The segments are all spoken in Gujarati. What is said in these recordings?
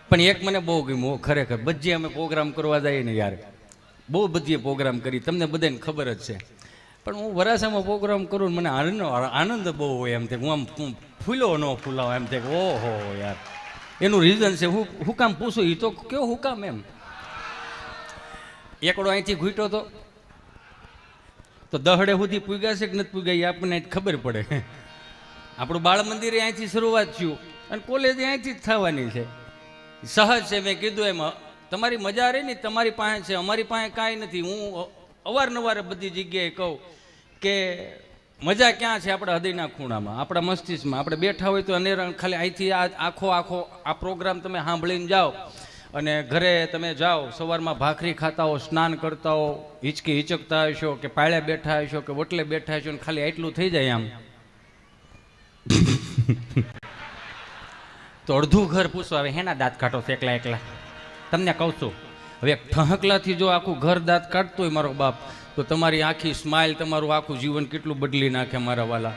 પણ એક મને બહુ ગમ્યું ખરેખર. બધી અમે પ્રોગ્રામ કરવા જઈએ ને યાર, બહુ બધી પ્રોગ્રામ કરી, તમને બધાને ખબર જ છે. પણ હું વરાસામાં પ્રોગ્રામ કરું મને આનંદ બહુ હોય એમ થાય. હું આમ ફૂલો ન ફૂલાવ એમ થાય. ઓહો યાર, એનું રીઝન છે. હું કામ પૂછું એ તો કયો હું કામ એમ. એકડો અહીંથી ઘૂંટો તો દહડે સુધી પૂગ્યા છે કે નથી પૂગ્યા એ આપણને ખબર પડે. આપણું બાળ મંદિરે અહીંથી શરૂઆત થયું અને કોલેજ અહીંથી જ થવાની છે. સહજ છે. મેં કીધું એમાં તમારી મજા રહી ને તમારી પાસે છે, અમારી પાસે કાંઈ નથી. હું અવારનવાર બધી જગ્યાએ કહું કે મજા ક્યાં છે? આપણા હૃદયના ખૂણામાં, આપણા મસ્તિષ્કમાં. આપણે બેઠા હોય તો અનેરા ખાલી અહીંથી આખો આ પ્રોગ્રામ તમે સાંભળીને જાઓ અને ઘરે તમે જાઓ, સવારમાં ભાખરી ખાતા હો, સ્નાન કરતા હો, હિચકતા હશો કે પાળે બેઠા હશો કે વટલે બેઠા હશો, ને ખાલી એટલું થઈ જાય આમ તો અડધું ઘર પૂછો હવે હેના દાંત કાઢો છો એકલા એકલા. તમને કહું છું હવે ઠહકલાથી જો આખું ઘર દાંત કાઢતો હોય મારો બાપ, તો તમારી આખી સ્માઇલ, તમારું આખું જીવન કેટલું બદલી નાખે મારા વાલા.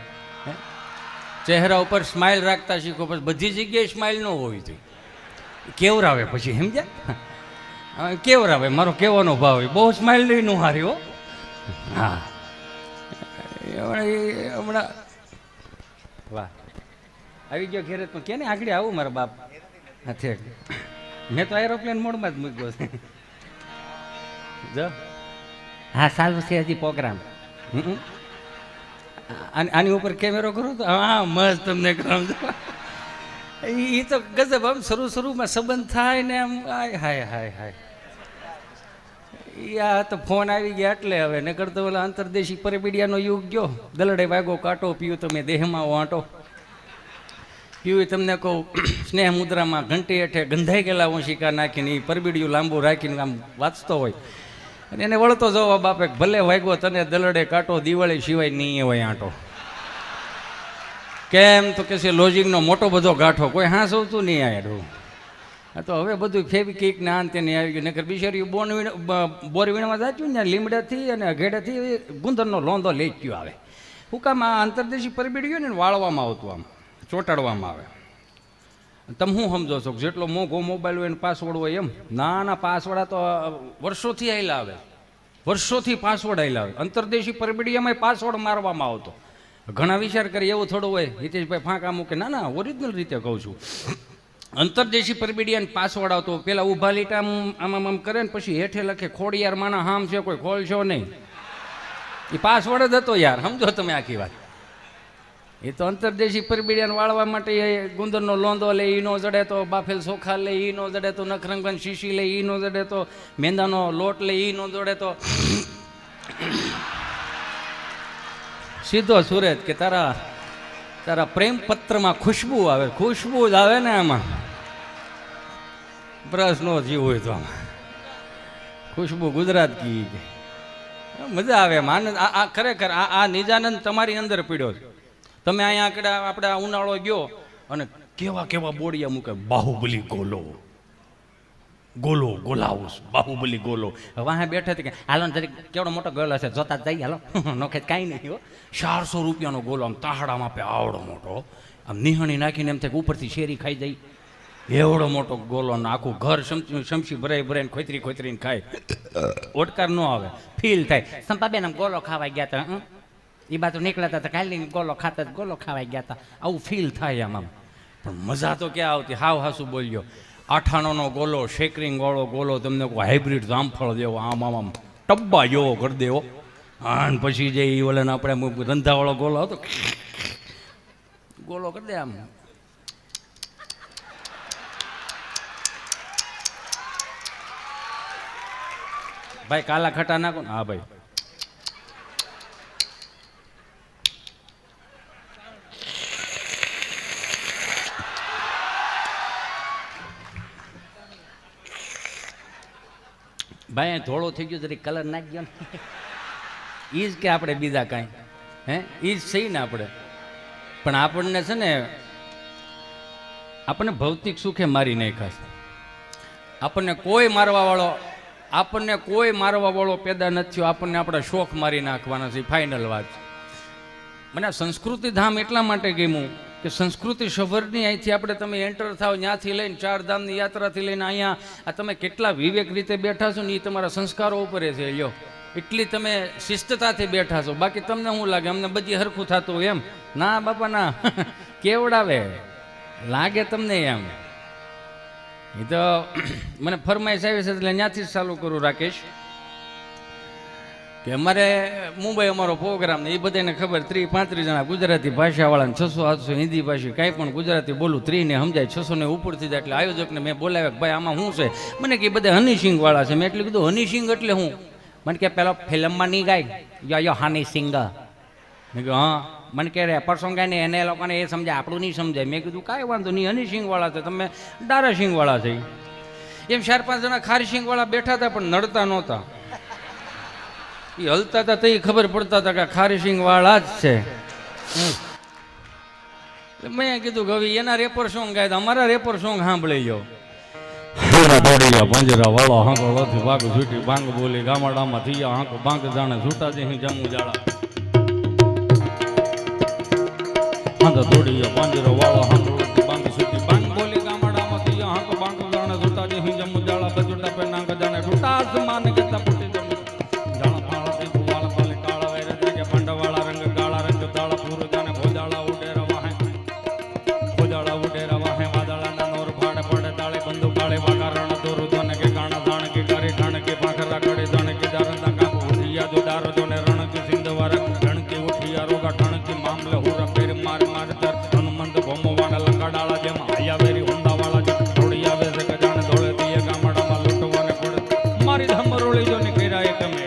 ચહેરા ઉપર સ્માઇલ રાખતા શીખો. પછી બધી જગ્યાએ સ્માઇલ ન હોવી જોઈએ. કેવરાવે પછી સમજ્યા? કેવરાવે મારો કેવાનો ભાવ હોય. બહુ સ્માઇલ લઈ નું હારી હો. હા હમણાં વાહ આવી ગયો ઘેરે. પણ કેને આગળ આવું મારા બાપ? હા ઠીક, મેં તો એરોપ્લેન મોડમાં જ મૂક્યો છે. જો હા સારું છે હજી પ્રોગ્રામ. આની ઉપર કેમેરો કરો તો હા મસ્ત તમને કામ. એ તો ગજબ. આમ શરૂમાં સંબંધ થાય ને આમ હાય હાય હાય. આ તો ફોન આવી ગયા એટલે હવે નકર તો ઓલા અંતરદેશી પરબીડિયાનો યુગ ગયો. દલડે વાગો કાંટો, પીયું તમે દેહમાં વાંટો. પીવું તમને કહું સ્નેહ મુદ્રામાં ઘંટી હેઠે ગંધાઈ ગયેલા ઓશિકા નાખીને એ પરબીડિયું લાંબુ રાખીને આમ વાંચતો હોય અને એને વળતો જવાબ આપે ભલે વાગ્યો તને દલડે કાંટો, દિવાળી સિવાય નહીં હોય આંટો. કેમ તો કે છે લોજિંગનો મોટો બધો ગાંઠો, કોઈ હા સૌતું નહીં આડું. હા તો હવે બધું ફેવિકિક ને આંતે નહીં આવી ગયું. નકર બિચારી બોરવીણમાં જાચ્યું ને લીમડાથી અને અઘેડાથી ગુંદરનો લોંધો લઈ ગયો આવે. હું કામ આ અંતરદેશી પરબીડિયું ને વાળવામાં આવતું, આમ ચોંટાડવામાં આવે. તમે શું સમજો છો જેટલો મોંઘો મોબાઈલ હોય એને પાસવર્ડ હોય એમ? ના પાસવર્ડ તો વર્ષોથી આવેલા આવે, વર્ષોથી પાસવર્ડ આવેલા આવે. અંતરદેશી પરબીડિયામાં પાસવર્ડ મારવામાં આવતો. ઘણા વિચાર કરી એવું થોડું હોય હિતેશભાઈ ફાંકા મૂકે. ના ઓરિજિનલ રીતે કહું છું. અંતરદેશી પરબીડિયાને પાસવર્ડ આવતો. પેલા ઊભા લીટા આમ કરે ને પછી હેઠે લખે ખોડિયાર માના હામ છે, કોઈ ખોલશો નહીં. એ પાસવર્ડ જ હતો યાર, સમજો તમે આખી વાત. એ તો અંતરદેશી પરબીડિયાને વાળવા માટે ગુંદરનો લોંદો લે ઈ નો જડે તો બાફેલ ચોખા લે ઈ નો જડે તો નખરંગન શીશી લે ઈ નો જડે તો મેંદાનો લોટ લે ઈ નો જડે તો સીધો સુરત કે તારા પ્રેમ પત્રમાં ખુશ્બુ આવે. ખુશ્બુ જ આવે ને આમાં, બ્રશ નો જીવ હોય તો આમાં ખુશ્બુ ગુજરાત કી મજા આવે એમ. આનંદ આ ખરેખર આ નિજાનંદ તમારી અંદર પીડ્યો છે. તમે અહીંયા આપણે ઉનાળો ગયો અને કેવા બોડિયા મૂકે, બાહુબલી ગોલાઉસ બાહુબલી ગોલો. વાહે બેઠા હતી કે હાલો ને કેવડો મોટો ગોલો છે જોતા જ જઈએ હાલો. નોખે કાંઈ નહીં હો. 400 રૂપિયાનો ગોલો આમ તાહડામાં આપે આવડો મોટો, આમ નિહાણી નાખીને એમ થાય ઉપરથી શેરી ખાઈ જાય એવડો મોટો ગોલો. ને આખું ઘર શમશી ભરાઈને ખોતરીને ખાય. ઓટકાર ન આવે, ફીલ થાય. સંપાબેન આમ ગોલો ખાવા ગયા હતા, એ બાજુ નીકળ્યા હતા કાલે ગોલો ખાતા ગોલો ખાવા ગયા હતા, આવું ફીલ થાય આમ. પણ મજા તો ક્યાં આવતી? હાસું બોલ્યો. 98નો ગોલો, શેકરિંગ વાળો ગોલો, તમને કોઈ હાઇબ્રિડ જામફળ દેવો આમ ટબ્બા જેવો કરી દેવો. અને પછી જે એ ઓલે આપણે રંધાવાળો ગોલો હતો, ગોલો કરી દે આમ. ભાઈ કાલા ખટા નાખો ને. હા ભાઈ ભાઈ થોડો થઈ ગયો જરી કલર નાખી ગયો ને એ જ કે આપણે બીજા કાંઈ હે એ જ સહી ને આપણે. પણ આપણને છે ને આપણને ભૌતિક સુખે મારી નાખ્યા છે. આપણને કોઈ મારવા વાળો પેદા નથી થયો. આપણને આપણા શોખ મારી નાખવાના છે, ફાઇનલ વાત. મને સંસ્કૃતિ ધામ એટલા માટે ગમ્યું કે સંસ્કૃતિ સભરની અહીંથી આપણે તમે એન્ટર થાવ ત્યાંથી લઈને ચારધામની યાત્રાથી લઈને અહીંયા આ તમે કેટલા વિવેક રીતે બેઠા છો ને એ તમારા સંસ્કારો ઉપર છે. લ્યો એટલી તમે શિસ્તતાથી બેઠા છો. બાકી તમને શું લાગે અમને બધી હરખું થતું હોય એમ? ના બાપા ના, કેવડાવે લાગે તમને એમ. એ તો મને ફરમાઈશ આવી છે એટલે ત્યાંથી જ ચાલુ કરું રાકેશ કે અમારે મુંબઈ અમારો પ્રોગ્રામ ને એ બધાને ખબર 30-35 જણા ગુજરાતી ભાષાવાળાને 600-700 હિન્દી ભાષી કાંઈ પણ ગુજરાતી બોલું 30 ને સમજાય 600 ને ઉપરથી જાય. એટલે આયોજકને મેં બોલાવ્યા કે ભાઈ આમાં શું છે? મને કે બધા હનીસિંગ વાળા છે. મેં એટલે કીધું હનીસિંગ એટલે હું? મને કે પેલો ફિલ્મમાં નહીં ગાય યો હની સિંગ. મેં કીધું હા. મને કે રેપર સોંગ ગાય ને એને લોકોને એ સમજાય આપણું નહીં સમજાય. મેં કીધું કાંઈ વાંધો નહીં, હનીસિંગ વાળા છે તમે ડારા સિંગ વાળા છે. એમ 4-5 જણા ખારી સિંગ વાળા બેઠા હતા પણ નડતા નહોતા. એ હલતા હતા તો એ ખબર પડતા હતા કે ખારીસિંગ વાળા જ છે. મેં કીધું કે હવે એના રેપર સોંગ ગાય અમારા રેપર સોંગ સાંભળી ગયો. પંજરા વાળો હાંકો લોથી ભાગ છૂટી ભાંગ બોલી ગામડામાં થયા હાંકો ભાંગ જાણે છૂટા જઈ જમુ જાળા. હા તો દોડી પંજરો વાળો હાંકો લોથી ભાંગ છૂટી ભાંગ બોલી ગામડામાં થયા હાંકો ભાંગ જાણે છૂટા જઈ જમુ જાળા. બજુટા પે નાંગ જાણે છૂટા આસમાન કરતા પૂટી જમુ જાળા. પાળા થી વાળ પાલે કાળા વેરે કે પાંડવાળા રંગ કાળા રંગ દાળા પૂરો જાણે ભોજાળા ઉડેરા વાહે ભોજાળા ઉડેરા વાહે વાદળાના નોર ફાડે પડે તાળે બંદુ કાળે વાકારણ દોરું ધન કે કાણા દાણ કે કરે ઠણ કે પાખરા કડે ધણ કે દારંદા કાપુ ઉઠિયા જો દાર જો ને રણ કે સિંધવાર રણ કે ઉઠિયા રોગા ઠણ કે મામલે હુરા પેર માર માર દર હનુમંત ભોમો વાળા લંકાડાળા જેમ આયા વેરી હોંદા વાળા જે થોડી આવે છે કે જાણે ધોળે દીએ ગામડામાં લૂંટવાને પડે મારી ધમરોળી જો ને કર્યા એક મે.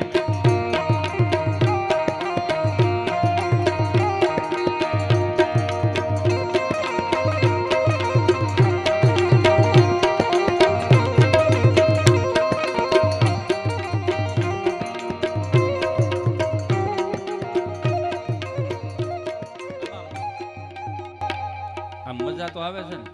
મજા તો આવે છે ને.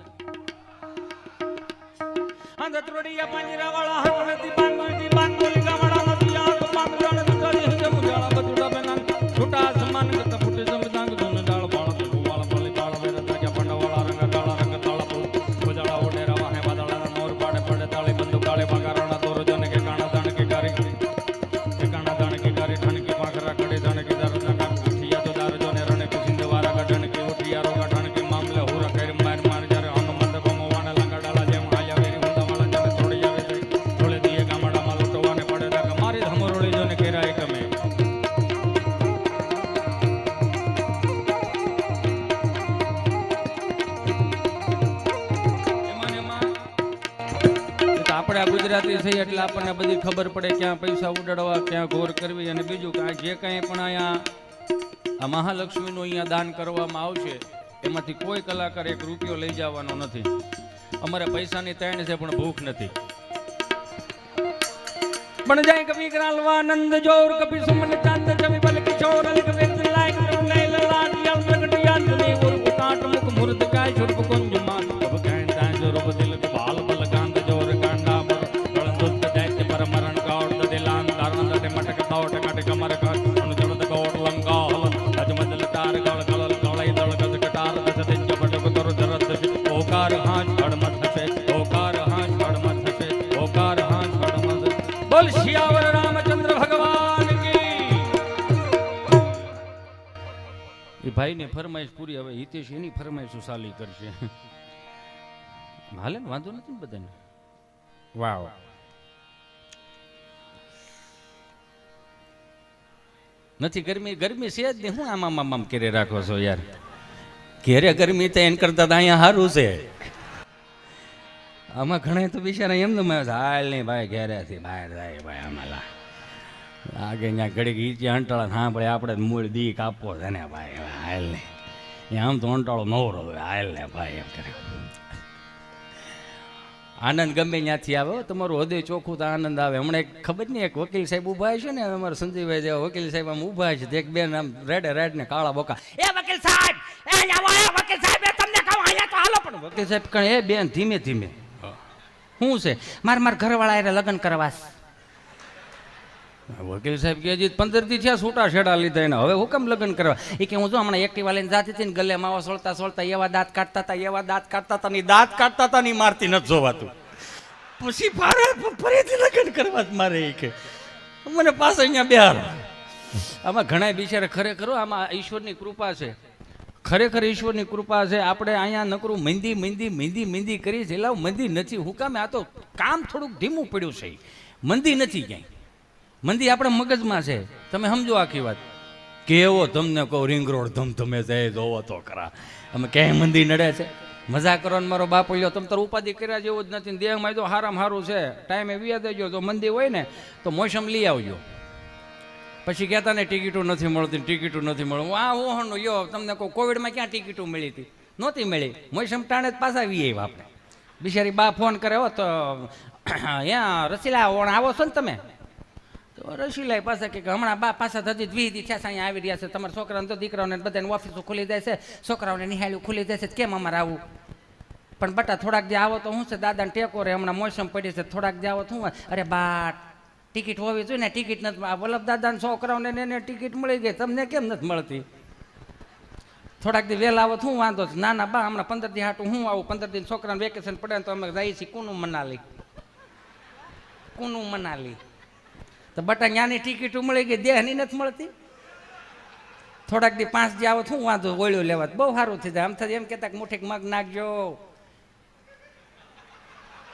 દત્રોડિયા પાંજરા વાળા હાથથી બાંગોલી બાંગોલી ગામડામાં દિયા તો બાંગરાને દુકાની હે મુજાળા બતુડા બેના છોટા આસમાન કરતા ફૂટે જમદાંગ ધોન ડાળ બાળ દે વાળા પાલે કાળ વેરા તાજા પંડવાળા રંગ કાળા રંગ તાળા પો મુજાળા ઓડેરા વાહે વાદળાના મોર પાડે પડે તાળી બંદુ કાળે બાગારાના દોરો જને કે કાણા દાણ કે કારી કે કાણા દાણ કે કારી ઠણ કે પાખરા કડે દાણ કે દારના કા ઉઠિયા તો દાર જોને રણે કે સિંધવારા ગઢણ કે ઉઠિયા રોગા ઠણ કે મામલે હુરા કરી માર માર જારે હનુમંત ભમો વાણા લંગાડાળા જેમ આયા વેરી હોંદા વાળા જને થોડી આવે છે થોડે દીએ ગામડામાં લૂંટવાને પડે કે મારી ધમરોળી જોને કેરા એક મે. આપણે આ ગુજરાતી થઈ એટલે આપણને બધી ખબર પડે ક્યાં પૈસા ઉડાડવા ક્યાં ઘોર કરવી. અને બીજું કે જે કાંઈ પણ અહીંયા આ મહાલક્ષ્મીનું અહીંયા દાન કરવામાં આવશે એમાંથી કોઈ કલાકાર 1 રૂપિયો લઈ જવાનો નથી. અમારે પૈસાની તાણ છે પણ ભૂખ નથી. પણ જાય કવિ ગ્રાલવા આનંદ જોર કભી સુમન ચાંદ જમી બલ કિશોર અલક વેદ લાઈક લે લાડિયા પ્રગટિયા જની ઉર કાટ મુખ મુર્દ કાય છુરપ કોંજ માન કબ કાય તા જો રૂપ દિલ કે બાલ બલ કાંદ જોર કાંડા પર કળંદુત દૈત્ય પર મરણ કાઉડ દિલાન તારણ દે મટક તાવટ કાટ કમર કા અનુ જળદ કોટ લંગા હલ અજમદલ તાર ગળ ગળ ગળઈ દળ ગદ કટાર દસ તેજ બડક તર જરદ ઓકાર હાથ હડમત છે ઓકાર હાથ હડમત છે ઓકાર હાથ હડમત. બોલ શિયાવર રામચંદ્ર ભગવાન કી. એ ભાઈની ફરમાઈશ પૂરી. હવે હિતેશ એની ફરમાઈશ સાલી કરશે. હાલે વાંધો નથી ને બધાને. વાવ. નથી ગરમી ગરમી છે જ નહીં. હું આમ કેરે રાખો છો યાર? ઘેરે ગરમી તો એને કરતા તો અહીંયા સારું છે. આમાં ઘણા તો બિચારા એમ તો હાલ નહીં ભાઈ ઘેરેથી બહાર જાય ભાઈ અમારા આગે ત્યાં ઘડીક ઈચી અંટાળા સાંભળે આપણે મૂળ દી કાપવો છે ને ભાઈ હાલ નહીં. આમ તો અંટાળો નવરો હોય હાલ ને ભાઈ એમ કરે. આનંદ ગમે ત્યાંથી આવે તમારું હૃદય ચોખ્ખું તો આનંદ આવે. હમણાં એક ખબર નહીં એક વકીલ સાહેબ ઊભા છે ને અમારા સંજયભાઈ જેવા વકીલ સાહેબ આમ ઊભા છે. એક બેન આમ રેડ ને કાળા બોકા એ વકીલ સાહેબ વકીલ સાહેબ તમને કહું અહીંયા તો હાલો. પણ વકીલ સાહેબ કહે એ બેન ધીમે ધીમે શું છે? માર ઘરવાળા એને લગ્ન કરવા. વકીલ સાહેબ કે હજી 15 દી થયા છૂટા છેડા લીધા એને, હવે હુકમ લગ્ન કરવા? એ કે હું જો હમણાં એક્ટિવા લઈને જાતી હતી ને, ગલે માવા સોળતા સોળતા એવા દાંત કાઢતા હતા, એવા દાંત કાઢતા હતા, ની દાંત કાઢતા હતા, ની મારતી નથી જોવાતું. પછી ફરીથી લગ્ન કરવા જ મારે એ કે મને પાછા અહીંયા બેહાર. આમાં ઘણા બિચારા ખરેખર આમાં ઈશ્વરની કૃપા છે, ખરેખર ઈશ્વરની કૃપા છે. આપણે અહીંયા નકરું મહેંદી મહેંદી મહેંદી મહેંદી કરી છે, લાવ મંદી નથી. હું કામે? આ તો કામ થોડુંક ધીમું પડ્યું છે, મંદી નથી ક્યાંય. મંદી આપણા મગજમાં છે. તમે સમજો આખી વાત. કેવો તમને કહું, રિંગ રોડ ધમધમે જાય, જોવો તો ખરા. અમે ક્યાંય મંદી નડે છે? મજા કરવાનો મારો બાપ લ્યો, તમે તાર ઉપાધિ કર્યા જેવું જ નથી. દેહમાં તો હારામાં સારું છે, ટાઈમે વ્યાજ દેજો. જો મંદી હોય ને તો મોસમ લઈ આવજો. પછી કહેતા ને ટિકિટો નથી મળતી, ટિકિટો નથી મળતી. આ ઓહણનું યો તમને કહું, કોવિડમાં ક્યાં ટિકિટો મળી હતી? નહોતી મળી. મોસમ ટાણે જ પાછા વી આવ્યા આપણે. બિચારી બા ફોન કરે, હો તો અહીંયા રસીલા ઓણ આવો છો ને તમે? તો રસીલા પાછા કે હમણાં બા પાછા હજી 20 દી થયા અહીંયા આવી રહ્યા છે. તમારા છોકરાને તો દીકરાઓને બધાને ઓફિસો ખુલી જાય છે, છોકરાઓને નિહાળ્યું ખુલી જાય છે, કેમ અમારે આવું? પણ બટા થોડાક જે આવો તો શું છે, દાદાને ટેકો રે, હમણાં મોસમ પડી છે, થોડાક જે આવો શું? અરે બા ટિકિટ હોવી જોઈએ ને, ટિકિટ નથી. વલ્લભ દાદાને છોકરાઓને એને ટિકિટ મળી ગઈ, તમને કેમ નથી મળતી? થોડાક દી વહેલા આવો શું વાંધો છે? ના ના બા હમણાં 15 દી હાટું હું આવું, 15 દી છોકરાને વેકેશન પડે ને તો અમે જઈએ છીએ કુનું મનાલી. કુનું મનાલી તો બટા ત્યાંની ટિકિટો મળી ગઈ, દેહની નથી મળતી. થોડાક દી 5 દી આવો શું વાંધો, ઓળ્યું લેવા બહુ સારું થઈ જાય. આમ થાય એમ કહેતા મુઠીક મગ નાખજો,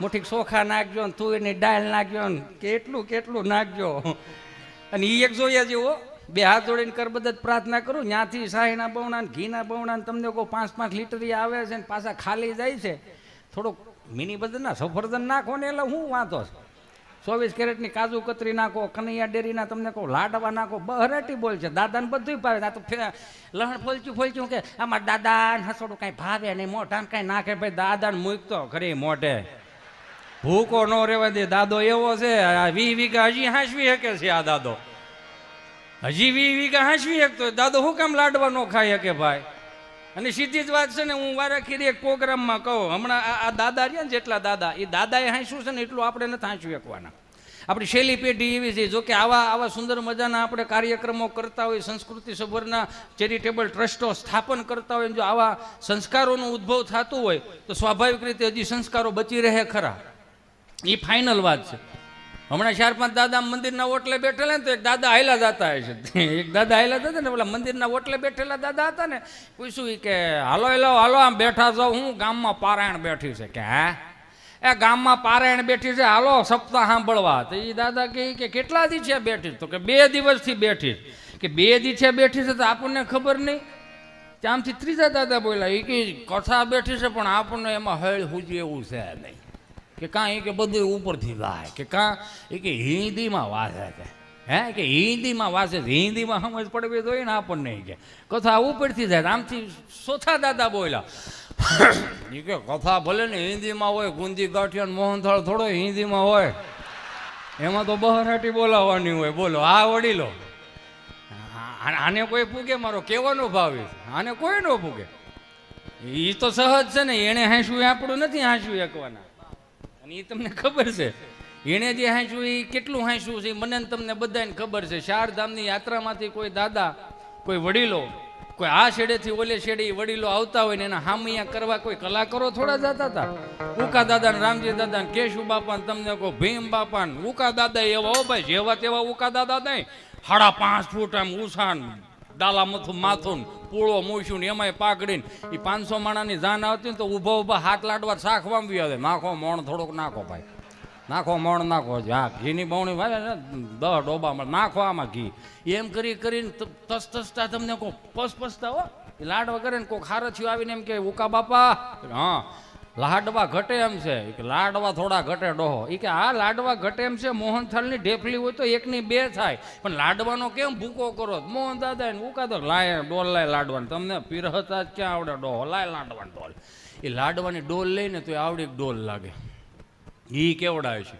મુઠીક ચોખા નાખજો, ને તુવેરની દાળ નાખજો, ને કેટલું કેટલું નાખજો. અને એ એક જોયા જેવો, બે હાથ જોડીને કરબદ્ધ જ પ્રાર્થના કરું. ત્યાંથી શાહીના બવણા ને ઘીના બવણા તમને કહું 5-5 લીટર આવે છે ને પાછા ખાલી જાય છે. થોડુંક મિની બદલના સફરજન નાખો ને એટલે હું વાંધો છે. 24 કેરેટની કાજુ કતરી નાખો, કનૈયા ડેરીના તમને કહું લાડવા નાખો, બહરાટી બોલ છે. દાદાને બધું ભાવે. આ તો લહણ ફોલચ્યું કે અમારા દાદાને હસોડું કાંઈ ભાવે નહીં, મોઢાને કાંઈ નાખે. ભાઈ દાદાને મૂકતો ખરી મોઢે, ભૂકો ન રહેવા દે. દાદો એવો છે, 20 વીઘા હજી હાંસવી શકે છે. આ દાદો હજી 20 વીઘા હાંસવી શકતો. દાદો શું કામ લાડવા ન ખાઈ શકે ભાઈ? અને સીધી જ વાત છે ને, હું વારાખીરી એક પ્રોગ્રામમાં કહું, હમણાં આ દાદા રહ્યા ને જેટલા દાદા, એ દાદાએ હાંસ્યું છે ને એટલું આપણે નથી હાંસવી શકવાના. આપણી શૈલી પેઢી એવી છે. જોકે આવા સુંદર મજાના આપણે કાર્યક્રમો કરતા હોય, સંસ્કૃતિ સભરના ચેરિટેબલ ટ્રસ્ટો સ્થાપન કરતા હોય, જો આવા સંસ્કારોનો ઉદ્ભવ થતું હોય તો સ્વાભાવિક રીતે હજી સંસ્કારો બચી રહે ખરા. એ ફાઇનલ વાત છે. હમણાં 4-5 દાદા મંદિરના ઓટલે બેઠેલા ને તો એક દાદા હાયલા જતા હોય છે. એક દાદા હાયલા જતા ને, પેલા મંદિરના ઓટલે બેઠેલા દાદા હતા ને, પૂછ્યું કે હાલો હાલો આમ બેઠા જાઉં, હું ગામમાં પારાયણ બેઠી છે. કે હા એ ગામમાં પારાયણ બેઠી છે, હાલો સપ્તાહ સાંભળવા. તો એ દાદા કે કેટલા દી છે બેઠી? તો કે 2 દિવસથી બેઠી. કે 2 દી છે બેઠી છે તો આપણને ખબર નહીં. ત્યાંથી ત્રીજા દાદા બોલ્યા, એ કે કથા બેઠી છે પણ આપણને એમાં હળ હુજી એવું છે નહીં. કે કાં એ કે બધું ઉપરથી જાય, કે કાં એ કે હિન્દીમાં વાંચે છે. હે કે હિન્દીમાં વાંચે છે, હિન્દીમાં સમજ પડવી જોઈએ ને આપણને. કે કથા ઉપરથી જાય. આમથી ચોથા દાદા બોલ્યા, એ કે કથા ભલે ને હિન્દીમાં હોય, ગુંદી ગાંઠિયા મોહનથાળ થોડો હિન્દીમાં હોય, એમાં તો બહરાટી બોલાવવાની હોય. બોલો આ વડીલો, આને કોઈ પૂગે? મારો કહેવાનો ભાવ છે, આને કોઈ ન પૂગે. એ તો સહજ છે ને, એને હાંસવું આપણું નથી હાંસવું એકવાના. એ તમને ખબર છે, એણે જે હાંસ્યું એ કેટલું હાંસ્યું છે મને તમને બધાને ખબર છે. 4 ધામની યાત્રામાંથી કોઈ દાદા, કોઈ વડીલો, કોઈ આ છેડેથી ઓલે છેડે વડીલો આવતા હોય ને એના હામિયા કરવા કોઈ કલાકારો થોડા જતા હતા. ઉકા દાદા ને રામજી દાદા ને કેશુ બાપા ને તમને કહો ભીમ બાપા ને ઉકા દાદા એવા, હો ભાઈ, જેવા તેવા ઉકા દાદા નહીં. 5.5 ફૂટ આમ ઉછાણ, ડાલા માથું પૂળો મૂછું ને એમાંય પાકડીને એ 500 માણાની જાન આવતી ને તો ઊભા હાથ લાડવા શાક વાંબી આવે. નાખો મોણ થોડોક નાખો ભાઈ, નાખો મોણ નાખો. હા ઘીની બવણી ભાઈ ને 10 ડોબામાં નાખો આમાં ઘી. એમ કરીને તસતા તમને કહો પસપસતા હો. એ લાડવા કરે ને કોઈ ખારથિયું આવીને એમ કે ઉકા બાપા, હા લાડવા ઘટે એમ છે. કે લાડવા થોડા ઘટે ડોહો. એ કે આ લાડવા ઘટે એમ છે, મોહનથાળની ઢેફલી હોય તો 1ની 2 થાય, પણ લાડવાનો કેમ ભૂકો કરો? મોહન દાદા ને ઉકા તો લાય ડોલ લાય લાડવાની. તમને પીરહતા જ ક્યાં આવડે ડોહો? લાય લાડવાની ડોલ. એ લાડવાની ડોલ લઈને તો આવડી ડોલ લાગે. એ કેવડાવે છે.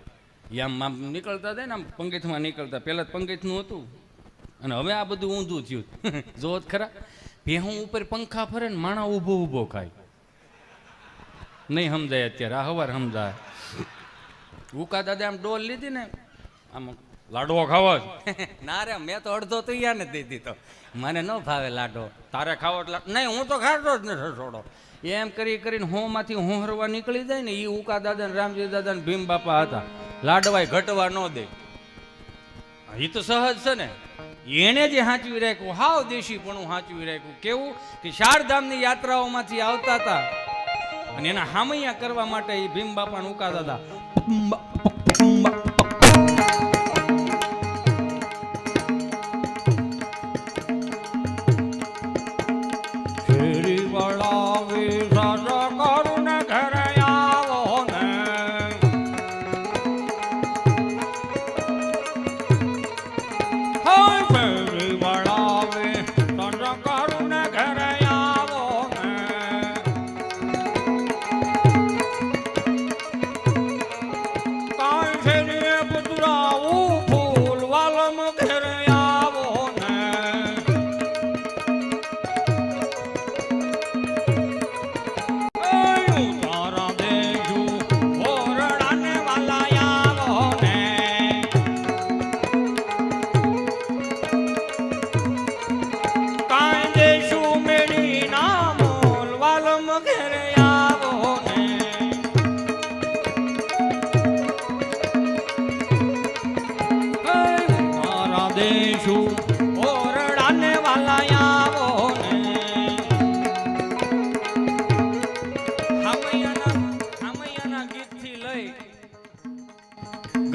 એ આમ નીકળતા થાય ને, આમ પંગીથમાં નીકળતા. પહેલાં જ પંગીથનું હતું અને હવે આ બધું ઊંધું થયું. જોત ખરા, ભેહું ઉપર પંખા ફરે ને માણા ઊભો ખાય. નહીં સમજાય અત્યારે, આ હવાર સમજાય. ઉકા દાદા આમ ડોલ લીધી ને, આમ લાડવો ખાવો છે? ના રે, મેં તો અડધો તો યાને દઈ દીધો, મને ન ભાવે લાડવો. તારે ખાવો એટલે નહીં, હું તો ખાતો જ નથી થોડો. એમ કરી કરીને હોમાંથી હોહરવા નીકળી જાય ને, એ ઉકા દાદા ને રામજી દાદા ને ભીમ બાપા હતા, લાડવાય ઘટવા ન દે. એ તો સહજ છે ને, એને જે સાચવી રાખ્યું, હાવ દેશી પણ સાચવી રાખ્યું. કેવું કે 4 ધામની યાત્રાઓમાંથી આવતા હતા અને એના હામૈયા કરવા માટે એ ભીમ બાપા ને ઉકા દાદા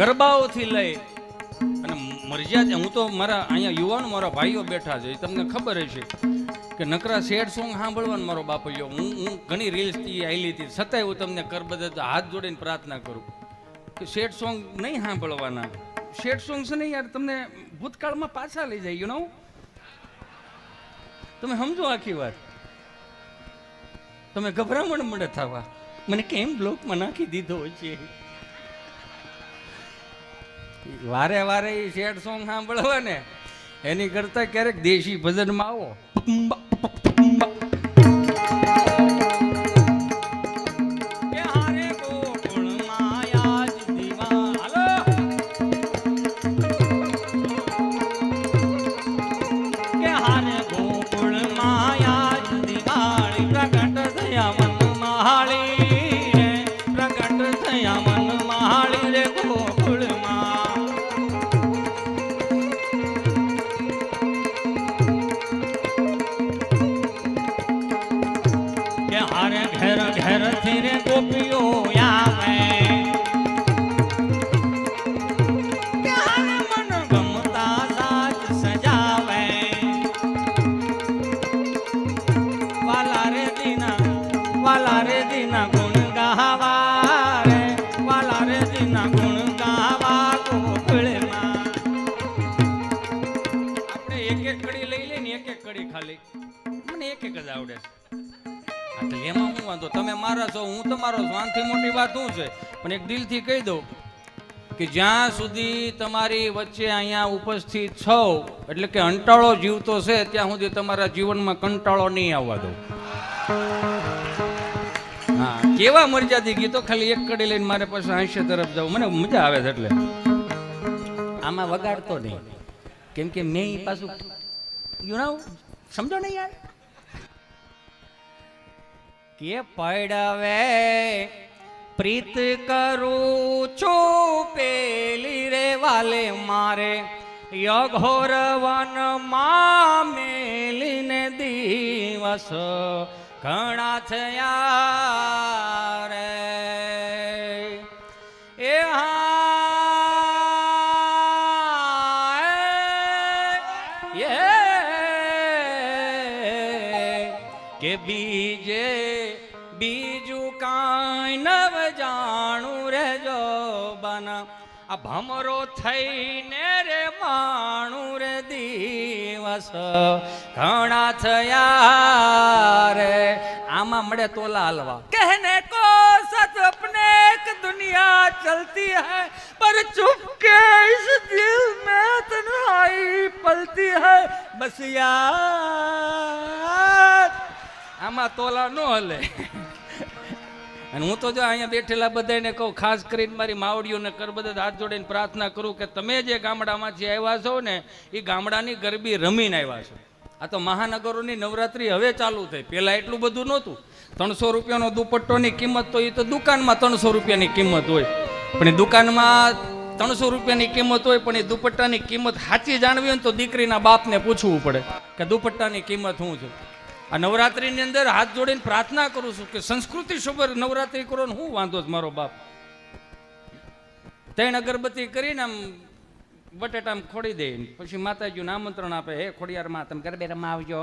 ગરબાઓથી લઈ અને મરજિયાત. હું તો મારા અહીંયા યુવાનો મારા ભાઈઓ બેઠા છે, તમને ખબર હશે કે નકરા સેડ સોંગ સાંભળવાનું મારો બાપલ્યો. હું ઘણી રીલ્સ આવેલી હતી, છતાંય હું તમને કરબદ્ધ હાથ જોડીને પ્રાર્થના કરું કે સેડ સોંગ નહીં સાંભળવાના. સેડ સોંગ છે ને યાર, તમને ભૂતકાળમાં પાછા લઈ જાય. યુ નો, તમે સમજો આખી વાત. તમે ગભરામણ મળે થવા, મને કેમ બ્લોકમાં નાખી દીધો છે. વારે વારે એ સેડ સોંગ સાંભળવા ને એની કરતા ક્યારેક દેશી ભજનમાં આવો. એમાં હું વાંધો, તમે મારા છો, હું તમારો છું, આનાથી મોટી વાત શું છે? પણ એક દિલથી કહી દઉં કે જ્યાં સુધી તમારી વચ્ચે અહીંયા ઉપસ્થિત છો, એટલે કે અંટાળો જીવતો છે, ત્યાં સુધી તમારા જીવનમાં કંટાળો નહીં આવવા દો. હા, કેવા મર્યાદિત ગીતો, ખાલી એક કડી લઈને મારે પાસે હાસ્ય તરફ જાવ, મને મજા આવે છે. એટલે આમાં વગાડતો નહીં, કેમ કે મેં પાછું યુ નો, સમજો ને યાર, કે પડવે પ્રીત કરું છું પેલી રે વાલે મારે, યઘોર વનમાં મેલીને દિવસ ઘણા થયા રે. એ કે બીજે બીજું કાંઈ નવ જાણું રેજો બના, આ ભમરો થઈને રે માણું રે દિવસ ઘણા થયા રે. આમાં મળે તોલા હલવા. કહેને કો સચ अपने दुनिया चलती है, पर चुपके इस दिल में तन्हाई पलती है. बस યાર આમાં તોલા નો હલે. અને હું તો જો અહીંયા બેઠેલા બધાને કહું, ખાસ કરીને મારી માવડીઓને કર બધા હાથ જોડીને પ્રાર્થના કરું કે તમે જે ગામડામાંથી આવ્યા છો ને એ ગામડાની ગરબી રમીને આવ્યા છો. આ તો મહાનગરોની નવરાત્રી હવે ચાલુ થઈ, પહેલાં એટલું બધું નહોતું. 300 રૂપિયાનો દુપટ્ટોની કિંમત તો એ તો દુકાનમાં 300 રૂપિયાની કિંમત હોય, પણ એ દુકાનમાં 300 રૂપિયાની કિંમત હોય, પણ એ દુપટ્ટાની કિંમત સાચી જાણવી હોય ને તો દીકરીના બાપને પૂછવું પડે કે દુપટ્ટાની કિંમત શું છે. આ નવરાત્રિની અંદર હાથ જોડીને પ્રાર્થના કરું છું કે સંસ્કૃતિ સભર નવરાત્રિ કરો ને હું વાંધો જ મારો બાપ. 3 અગરબત્તી કરીને આમ બટેટામ ખોડી દે, પછી માતાજીનું આમંત્રણ આપે, હે ખોડિયારમાં તમે ગરબે રમવા આવજો,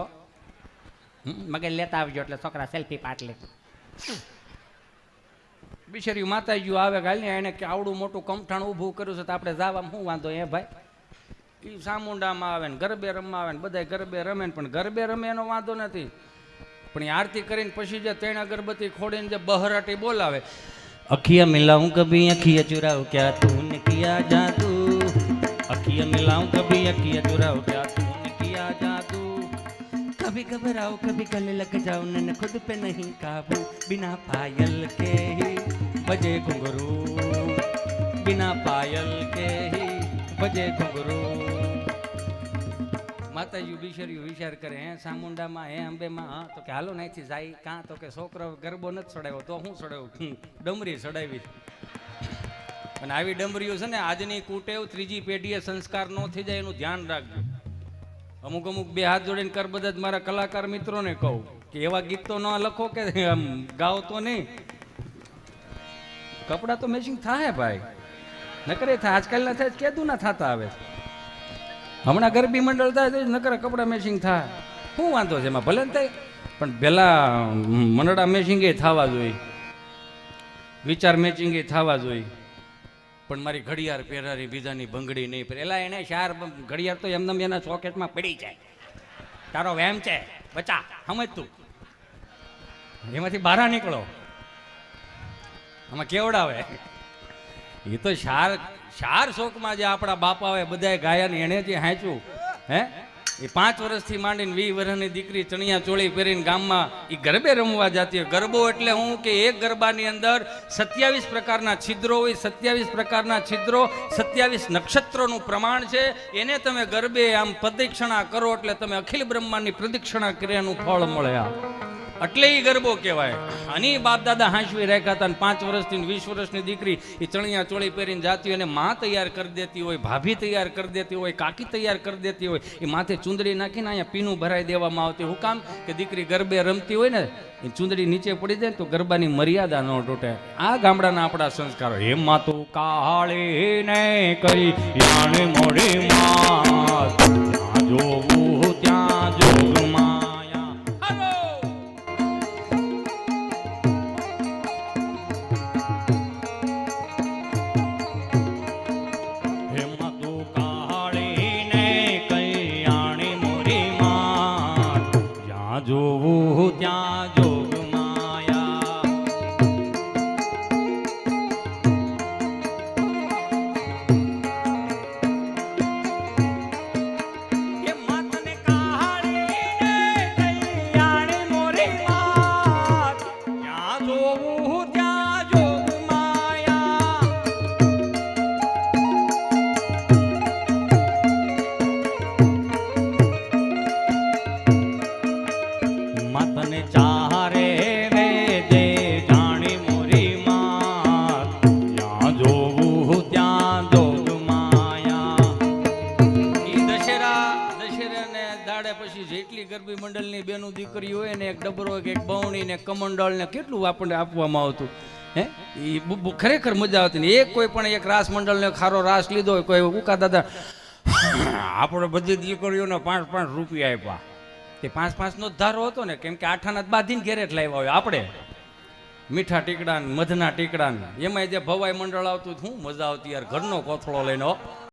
મગજ લેતા આવજો, એટલે છોકરા સેલ્ફી પાટ લે. બિચારી માતાજી આવે ગાલ ને એને કે આવડું મોટું કમઠાણ ઊભું કર્યું છે તો આપણે જવામાં શું વાંધો એ ભાઈ. એ સામુંડામાં આવે ને ગરબે રમવા આવે ને બધા ગરબે રમે ને, પણ ગરબે રમે એનો વાંધો નથી, પણ એ આરતી કરીને પછી જે 3 અગરબત્તી ખોડીને જે બહરાટી બોલાવે, અખિયા મિલાઉં કભી અખિયા ચુરાઉ ક્યા તૂને કિયા જાદુ, અખિયા મિલાઉં કભી અખિયા ચુરાઉ ક્યા તૂને કિયા જાદુ, कभी घबराओ कभी गले लग जाओ न खुद पे नहीं काबू, बिना पायल के ही बजे घुंघरू, बिना पायल के ही बजे घुंघरू. માતાજી બિચારીઓ વિચાર કરે, હે સામુંડામાં, હે અંબેમાં, હા તો કે હાલો નાથી જાય કાં, તો કે છોકરો ગરબો નથી ચડાવ્યો તો હું ચડાવ્યું, ડમરી ચડાવી. અને આવી ડમરીઓ છે ને આજની કુટેવ 3જી પેઢીએ સંસ્કાર ન થઈ જાય એનું ધ્યાન રાખજો. અમુક 2 હાથ જોડીને કર બધા જ મારા કલાકાર મિત્રોને કહું કે એવા ગીત તો ન લખો કે આમ ગાઓ તો નહીં. કપડા તો મેચિંગ થાય ભાઈ, નકરે થાય, આજકાલના થાય કેદું ના થતા આવે. હમણાં ગરબી મંડળ થાય તો નકરે કપડા મેચિંગ થાય, શું વાંધો છે એમાં, ભલે ને થાય, પણ પેલા મંડળા મેચિંગ એ થવા જોઈએ, વિચાર મેચિંગ એ થવા જોઈએ. પણ મારી ઘડિયાળ પહેરારી બીજાની ભંગડી નહીં પહેરે, એલા એને 4 ઘડિયાળ તો એમને એના ચોકેટમાં પડી જાય, તારો વેમ છે બચા, સમજ તું, એમાંથી બહાર નીકળો. આમાં કેવડાવે એ તો 4 શોકમાં જે આપણા બાપા હોય બધાએ ગાયા ને એને જે હાંચ્યું, હે એ 5 વર્ષથી માંડીને 20 વર્ષની દીકરી ચણિયા ચોળી પહેરીને ગામમાં એ ગરબે રમવા જતી હોય. ગરબો એટલે હું કે એક ગરબાની અંદર 27 પ્રકારના છિદ્રો હોય, 27 પ્રકારના છિદ્રો 27 નક્ષત્રોનું પ્રમાણ છે. એને તમે ગરબે આમ પ્રદક્ષિણા કરો એટલે તમે અખિલ બ્રહ્માંડની પ્રદક્ષિણા કર્યાનું ફળ મળે. એટલે એ ગરબો કહેવાય. આની બાપ દાદા હાંસવી રાખ્યા હતા. 5 વર્ષથી 20 વર્ષની દીકરી એ ચણિયા ચોળી પહેરીને જાતી હોય, અને માં તૈયાર કરી દેતી હોય, ભાભી તૈયાર કરી દેતી હોય, કાકી તૈયાર કરી દેતી હોય, એ માથે ચૂંદડી નાખીને અહીંયા પીનું ભરાઈ દેવામાં આવતી. હું કામ કે દીકરી ગરબે રમતી હોય ને એ ચૂંદડી નીચે પડી જાય તો ગરબાની મર્યાદા ન તૂટે. આ ગામડાના આપણા સંસ્કારો. હે માતું કાળી ને કરી યાને મોડી માં જોવું ત્યાં જોગમાં જોવું ત્યાં જોગ માયા. એ માતને કાળીને કૈયાણી મોરી માત, ત્યાં જોવું ત્યાં જોગ માયા. માતને ચારે વેદે જાણી મોરી માત, ત્યાં જોવું ત્યાં જોગ માયા. ઈ દશેરાને દાડે પછી જેટલી ગરબી મંડળની બેનું દીકરી હોય ને, એક ડબરો કે એક બવણી ને કમંડળ ને કેટલું આપણને આપવામાં આવતું. હે એ ખરેખર મજા આવતી ને. એક કોઈ પણ એક રાસ મંડળને ખારો રાસ લીધો હોય, કોઈ ઉકા દાદા આપણે બધી દીકરીઓને 5-5 રૂપિયા આપ્યા. તે 5-5 નો ધારો હતો ને, કેમ કે 8 આના બાંધીને ઘેરે જ લાવ્યા હોય. આપણે મીઠા ટીકડા મધના ટીકડા એમાં જે ભવાઈ મંડળ આવતું શું મજા આવતી યાર, ઘરનો કોથળો લઈને.